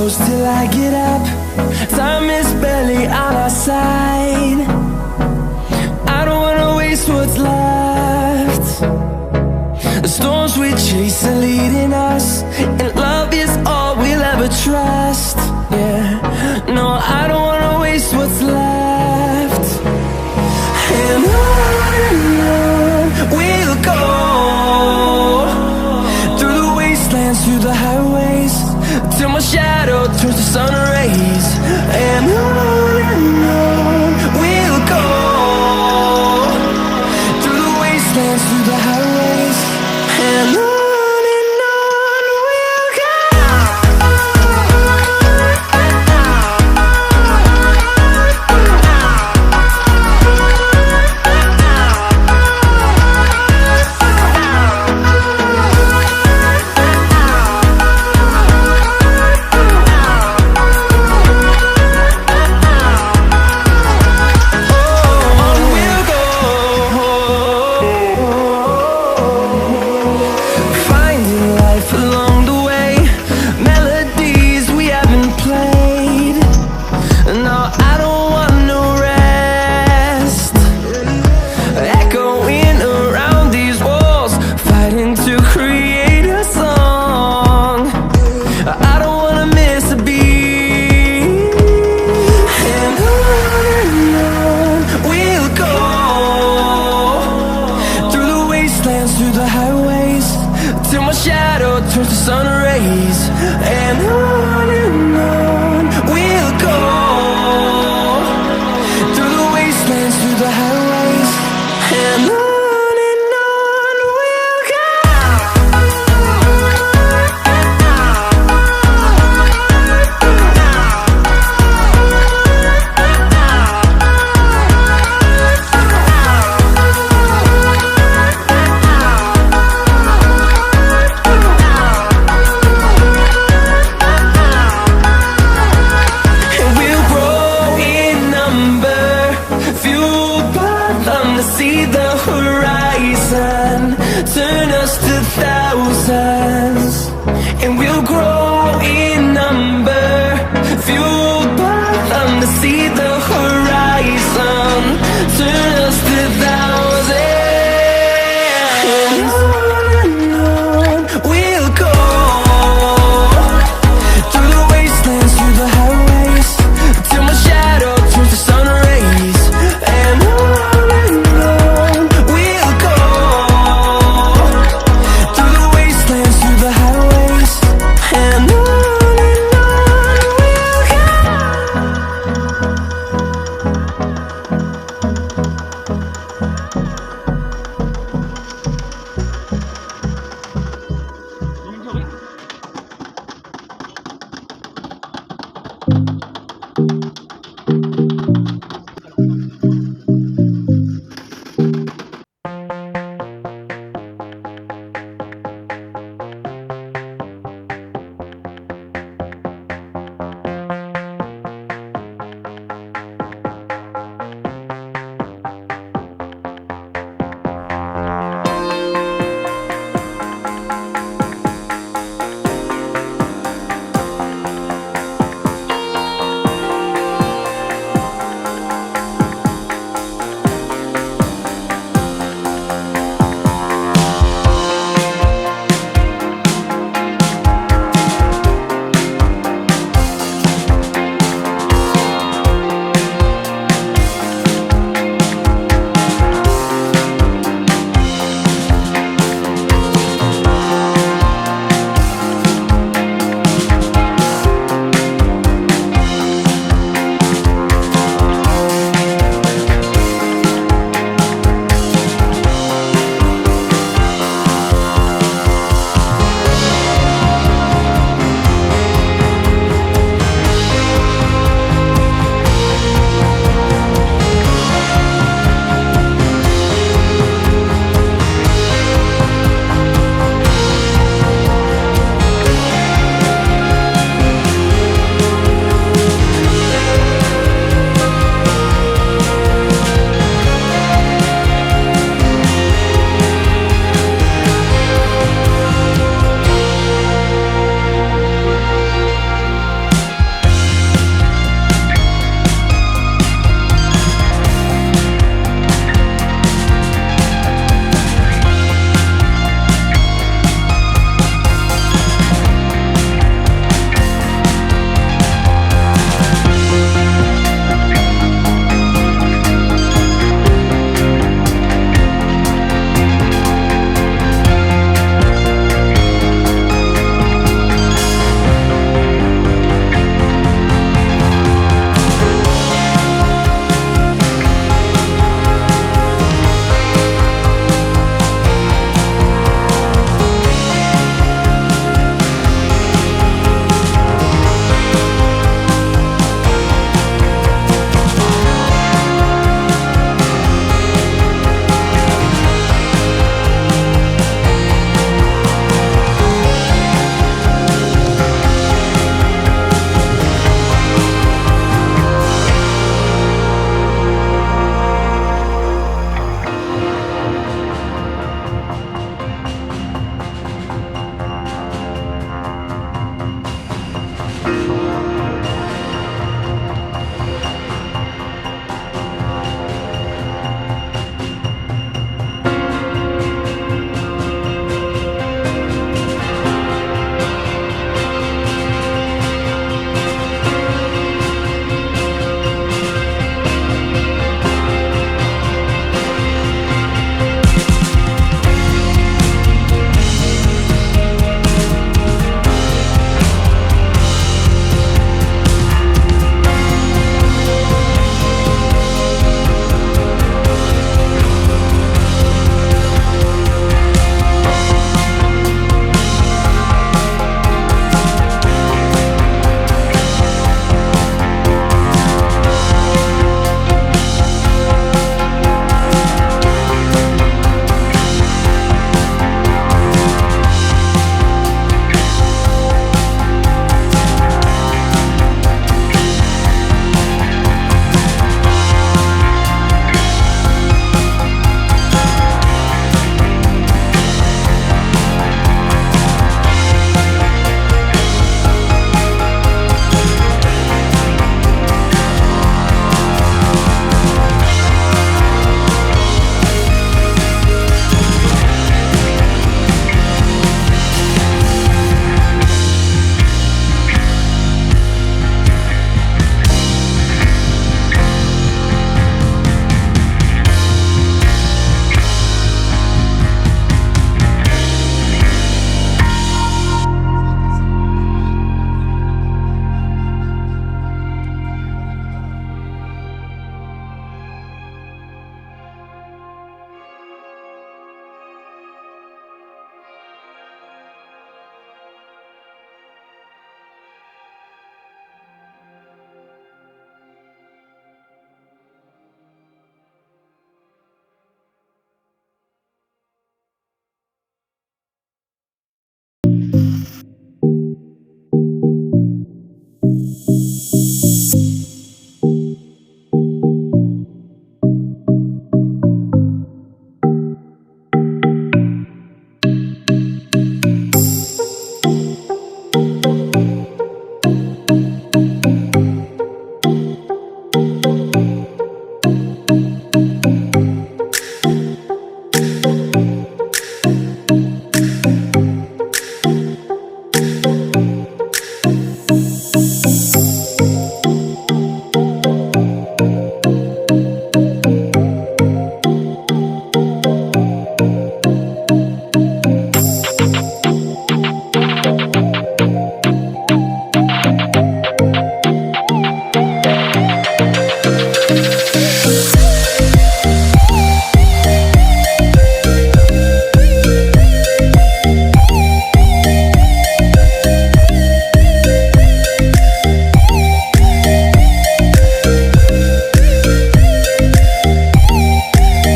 close till I get up. Time is barely on our side. I don't wanna waste what's left. The storms we chase are leading us, and love is all we'll ever trust. Yeah, no, I don't wanna waste what's left. And on we'll go, through the wastelands, through the highways, till my shadow turns to sun rays. And on we'll go, through the wastelands, through the highways, and on we'll go. Through the highways, till my shadow turns to sun rays. And on we'll go, through the wastelands, through the highways, and on we'll go. See the horizon, turn us to thousands, and we'll grow in number, fueled by them to see the horizon.